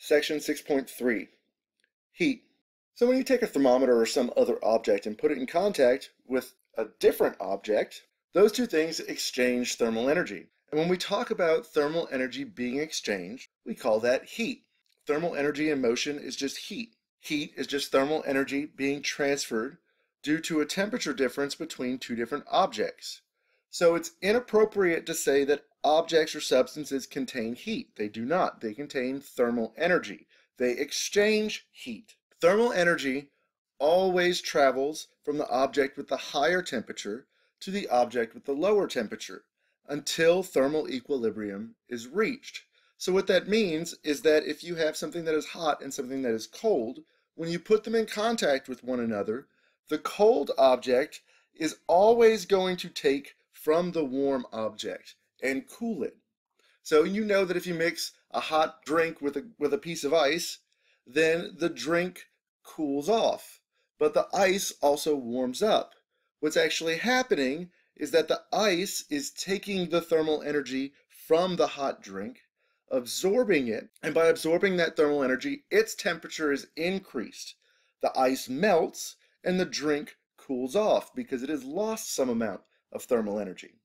Section 6.3, Heat. So when you take a thermometer or some other object and put it in contact with a different object, those two things exchange thermal energy. And when we talk about thermal energy being exchanged, we call that heat. Thermal energy in motion is just heat. Heat is just thermal energy being transferred due to a temperature difference between two different objects. So it's inappropriate to say that objects or substances contain heat. They do not. They contain thermal energy. They exchange heat. Thermal energy always travels from the object with the higher temperature to the object with the lower temperature until thermal equilibrium is reached. So what that means is that if you have something that is hot and something that is cold, when you put them in contact with one another, the cold object is always going to take from the warm object and cool it. So you know that if you mix a hot drink with a piece of ice, then the drink cools off, but the ice also warms up. What's actually happening is that the ice is taking the thermal energy from the hot drink, absorbing it, and by absorbing that thermal energy, its temperature is increased. The ice melts and the drink cools off because it has lost some amount of thermal energy.